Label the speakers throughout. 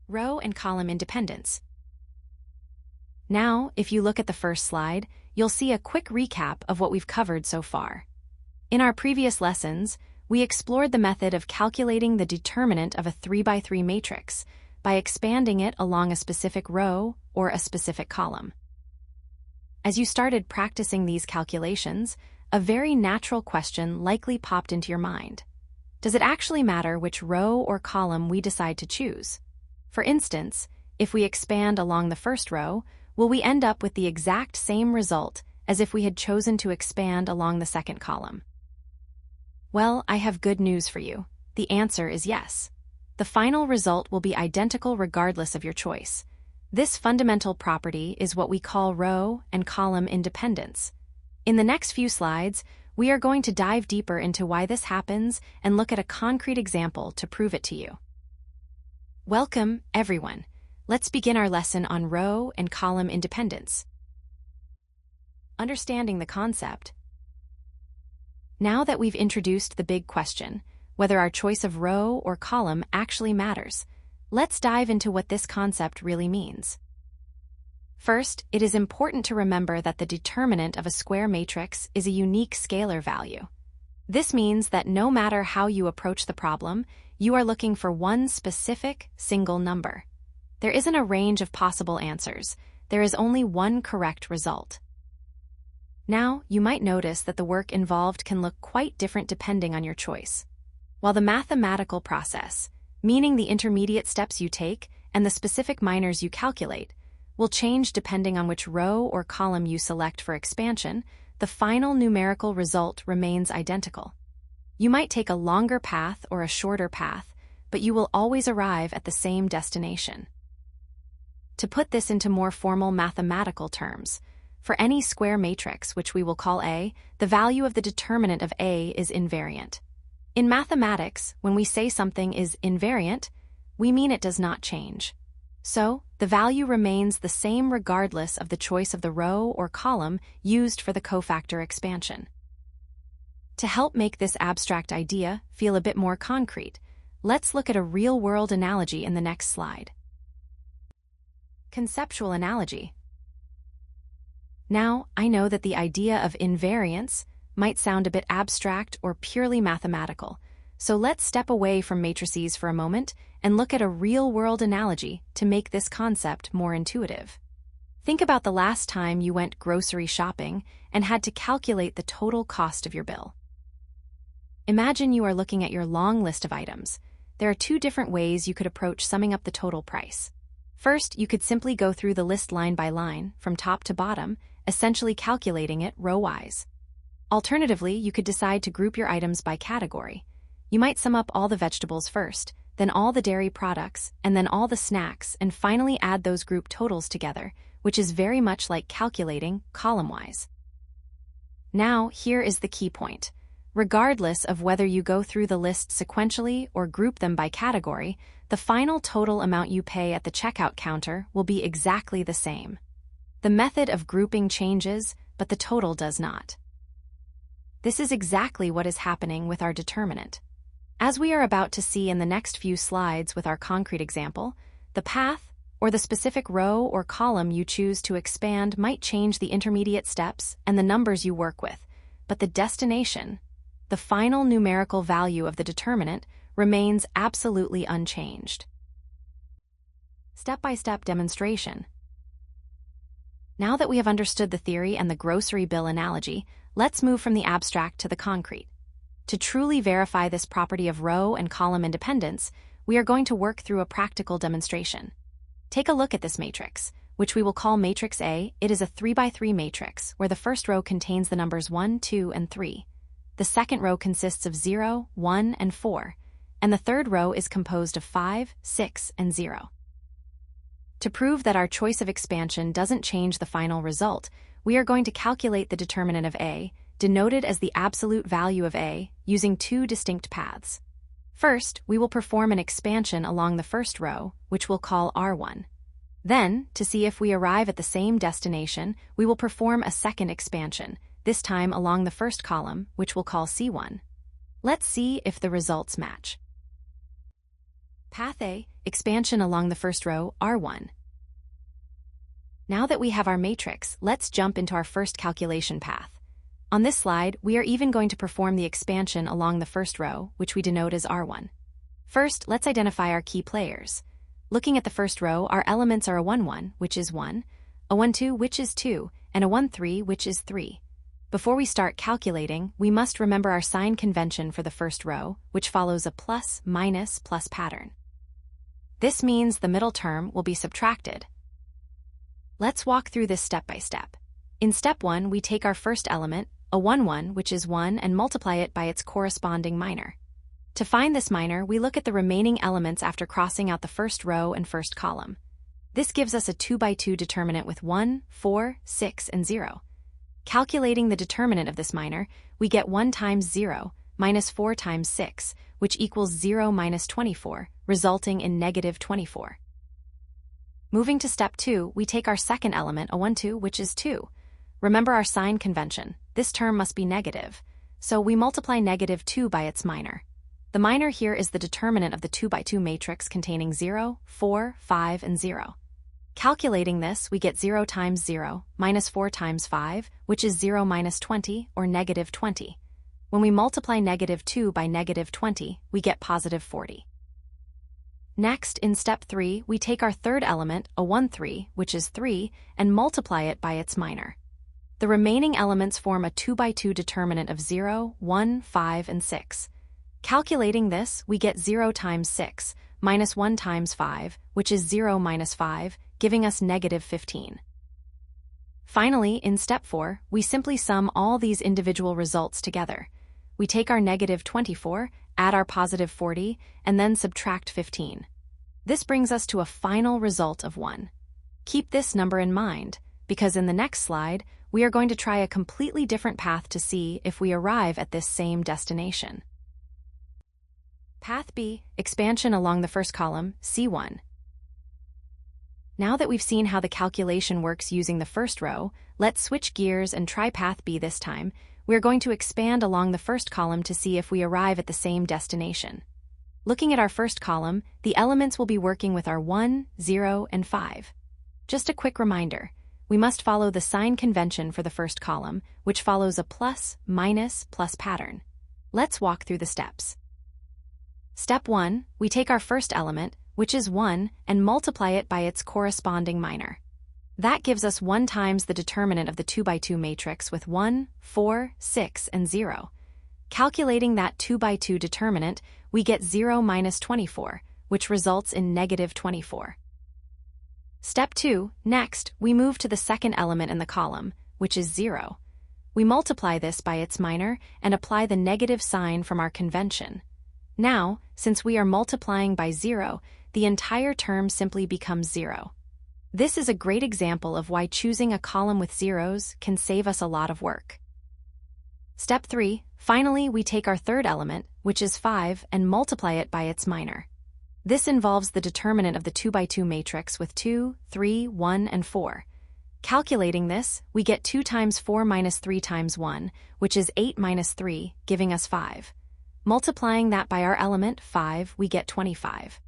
Speaker 1: Row and column independence. Now, if you look at the first slide, you'll see a quick recap of what we've covered so far. In our previous lessons, we explored the method of calculating the determinant of a 3x3 matrix by expanding it along a specific row or a specific column. As you started practicing these calculations, a very natural question likely popped into your mind. Does it actually matter which row or column we decide to choose? For instance, if we expand along the first row, will we end up with the exact same result as if we had chosen to expand along the second column? Well, I have good news for you. The answer is yes. The final result will be identical regardless of your choice. This fundamental property is what we call row and column independence. In the next few slides, we are going to dive deeper into why this happens and look at a concrete example to prove it to you. Welcome, everyone. Let's begin our lesson on row and column independence. Understanding the concept. Now that we've introduced the big question, whether our choice of row or column actually matters, let's dive into what this concept really means. First, it is important to remember that the determinant of a square matrix is a unique scalar value. This means that no matter how you approach the problem, you are looking for one specific, single number. There isn't a range of possible answers. There is only one correct result. Now, you might notice that the work involved can look quite different depending on your choice. While the mathematical process, meaning the intermediate steps you take and the specific minors you calculate, will change depending on which row or column you select for expansion, the final numerical result remains identical. You might take a longer path or a shorter path, but you will always arrive at the same destination. To put this into more formal mathematical terms, for any square matrix, which we will call A, the value of the determinant of A is invariant. In mathematics, when we say something is invariant, we mean it does not change. So, the value remains the same regardless of the choice of the row or column used for the cofactor expansion. To help make this abstract idea feel a bit more concrete, let's look at a real-world analogy in the next slide. Conceptual analogy. Now, I know that the idea of invariance might sound a bit abstract or purely mathematical, so let's step away from matrices for a moment and look at a real-world analogy to make this concept more intuitive. Think about the last time you went grocery shopping and had to calculate the total cost of your bill. Imagine you are looking at your long list of items. There are two different ways you could approach summing up the total price. First, you could simply go through the list line by line, from top to bottom, essentially calculating it row-wise. Alternatively, you could decide to group your items by category. You might sum up all the vegetables first, then all the dairy products, and then all the snacks, and finally add those group totals together, which is very much like calculating column-wise. Now, here is the key point. Regardless of whether you go through the list sequentially or group them by category, the final total amount you pay at the checkout counter will be exactly the same. The method of grouping changes, but the total does not. This is exactly what is happening with our determinant. As we are about to see in the next few slides with our concrete example, the path, or the specific row or column you choose to expand might change the intermediate steps and the numbers you work with, but the destination, the final numerical value of the determinant, remains absolutely unchanged. Step-by-step demonstration. Now that we have understood the theory and the grocery bill analogy, let's move from the abstract to the concrete. To truly verify this property of row and column independence, we are going to work through a practical demonstration. Take a look at this matrix, which we will call matrix A. It is a 3x3 matrix where the first row contains the numbers 1, 2, and 3. The second row consists of 0, 1, and 4, and the third row is composed of 5, 6, and 0. To prove that our choice of expansion doesn't change the final result, we are going to calculate the determinant of A, denoted as the absolute value of A, using two distinct paths. First, we will perform an expansion along the first row, which we'll call R1. Then, to see if we arrive at the same destination, we will perform a second expansion, this time along the first column, which we'll call C1. Let's see if the results match. Path A, expansion along the first row, R1. Now that we have our matrix, let's jump into our first calculation path. On this slide, we are even going to perform the expansion along the first row, which we denote as R1. First, let's identify our key players. Looking at the first row, our elements are a 1, 1, which is 1, a 1, 2, which is 2, and a 1, 3, which is 3. Before we start calculating, we must remember our sign convention for the first row, which follows a plus, minus, plus pattern. This means the middle term will be subtracted. Let's walk through this step by step. In step 1, we take our first element, a 1, 1, which is 1, and multiply it by its corresponding minor. To find this minor, we look at the remaining elements after crossing out the first row and first column. This gives us a 2 by 2 determinant with 1, 4, 6, and 0. Calculating the determinant of this minor, we get 1 times 0 minus 4 times 6, which equals 0 minus 24, resulting in negative 24. Moving to step 2, we take our second element, a 1, 2, which is 2. Remember our sign convention. This term must be negative, so we multiply negative 2 by its minor. The minor here is the determinant of the 2 by 2 matrix containing 0, 4, 5, and 0. Calculating this, we get 0 times 0 minus 4 times 5, which is 0 minus 20, or negative 20. When we multiply negative 2 by negative 20, we get positive 40. Next, in step 3, we take our third element, a 1, 3, which is 3, and multiply it by its minor. The remaining elements form a 2 by 2 determinant of 0, 1, 5, and 6. Calculating this, we get 0 times 6 minus 1 times 5, which is 0 minus 5, giving us negative 15. Finally, in step 4, we simply sum all these individual results together. We take our negative 24, add our positive 40, and then subtract 15. This brings us to a final result of 1. Keep this number in mind, because in the next slide, we are going to try a completely different path to see if we arrive at this same destination. Path B, expansion along the first column, C1. Now that we've seen how the calculation works using the first row, let's switch gears and try path B this time. We're going to expand along the first column to see if we arrive at the same destination. Looking at our first column, the elements will be working with our 1, 0, and 5. Just a quick reminder. We must follow the sign convention for the first column, which follows a plus, minus, plus pattern. Let's walk through the steps. Step 1, we take our first element, which is 1, and multiply it by its corresponding minor. That gives us 1 times the determinant of the 2 by 2 matrix with 1, 4, 6, and 0. Calculating that 2 by 2 determinant, we get 0 minus 24, which results in negative 24. Step 2, next, we move to the second element in the column, which is 0. We multiply this by its minor and apply the negative sign from our convention. Now, since we are multiplying by 0, the entire term simply becomes 0. This is a great example of why choosing a column with zeros can save us a lot of work. Step 3, finally, we take our third element, which is 5, and multiply it by its minor. This involves the determinant of the 2 by 2 matrix with 2, 3, 1, and 4. Calculating this, we get 2 times 4 minus 3 times 1, which is 8 minus 3, giving us 5. Multiplying that by our element, 5, we get 25.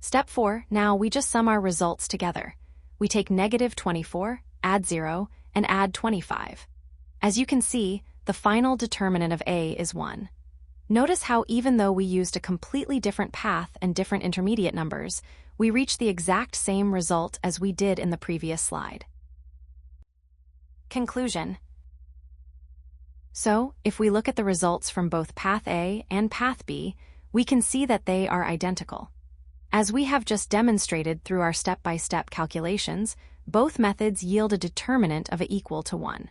Speaker 1: Step 4, now we just sum our results together. We take negative 24, add 0, and add 25. As you can see, the final determinant of A is 1. Notice how even though we used a completely different path and different intermediate numbers, we reach the exact same result as we did in the previous slide. Conclusion. So, if we look at the results from both Path A and Path B, we can see that they are identical. As we have just demonstrated through our step-by-step calculations, both methods yield a determinant of equal to 1.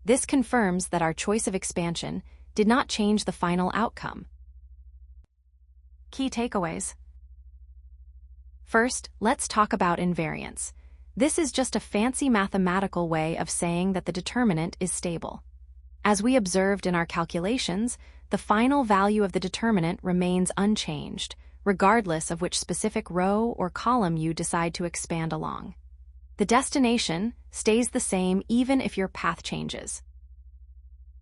Speaker 1: This confirms that our choice of expansion did not change the final outcome. Key takeaways. First, let's talk about invariance. This is just a fancy mathematical way of saying that the determinant is stable. As we observed in our calculations, the final value of the determinant remains unchanged, regardless of which specific row or column you decide to expand along. The destination stays the same even if your path changes.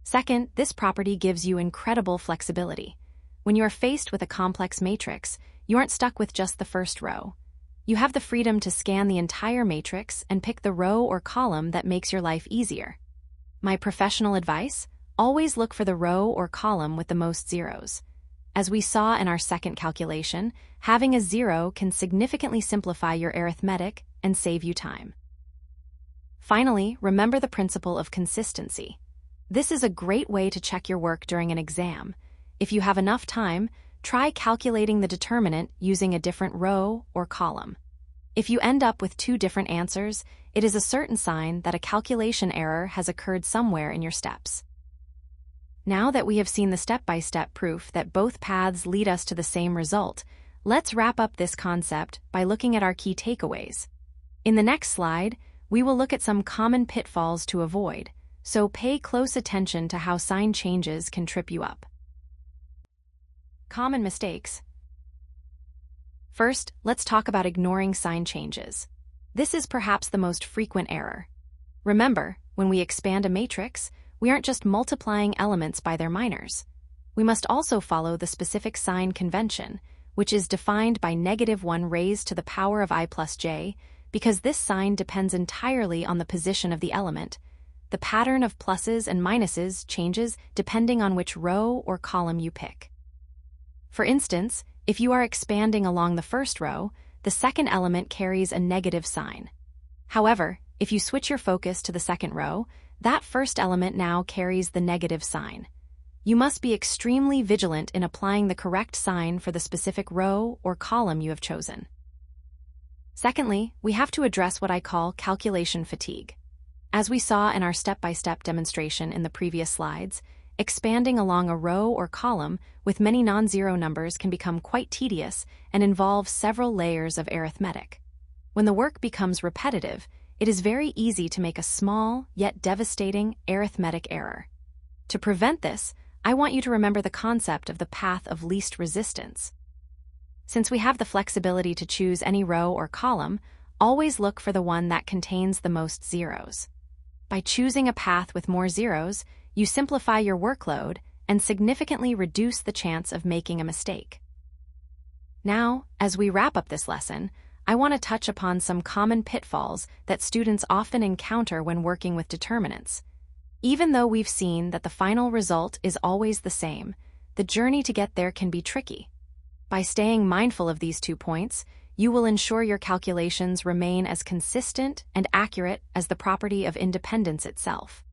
Speaker 1: Second, this property gives you incredible flexibility. when you are faced with a complex matrix, you aren't stuck with just the first row. You have the freedom to scan the entire matrix and pick the row or column that makes your life easier. My professional advice? Always look for the row or column with the most zeros. As we saw in our second calculation, having a zero can significantly simplify your arithmetic and save you time. Finally, remember the principle of consistency. This is a great way to check your work during an exam. If you have enough time, try calculating the determinant using a different row or column. If you end up with two different answers, it is a certain sign that a calculation error has occurred somewhere in your steps. Now that we have seen the step-by-step proof that both paths lead us to the same result, let's wrap up this concept by looking at our key takeaways. In the next slide, we will look at some common pitfalls to avoid, so pay close attention to how sign changes can trip you up. Common mistakes. First, let's talk about ignoring sign changes. This is perhaps the most frequent error. Remember, when we expand a matrix, we aren't just multiplying elements by their minors. We must also follow the specific sign convention, which is defined by -1 raised to the power of I plus j, because this sign depends entirely on the position of the element. The pattern of pluses and minuses changes depending on which row or column you pick. For instance, if you are expanding along the first row, the second element carries a negative sign. However, if you switch your focus to the second row, that first element now carries the negative sign. You must be extremely vigilant in applying the correct sign for the specific row or column you have chosen. Secondly, we have to address what I call calculation fatigue. As we saw in our step-by-step demonstration in the previous slides, expanding along a row or column with many non-zero numbers can become quite tedious and involve several layers of arithmetic. When the work becomes repetitive, it is very easy to make a small, yet devastating, arithmetic error. To prevent this, I want you to remember the concept of the path of least resistance. Since we have the flexibility to choose any row or column, always look for the one that contains the most zeros. By choosing a path with more zeros, you simplify your workload and significantly reduce the chance of making a mistake. Now, as we wrap up this lesson, I want to touch upon some common pitfalls that students often encounter when working with determinants. Even though we've seen that the final result is always the same, the journey to get there can be tricky. By staying mindful of these 2 points, you will ensure your calculations remain as consistent and accurate as the property of independence itself.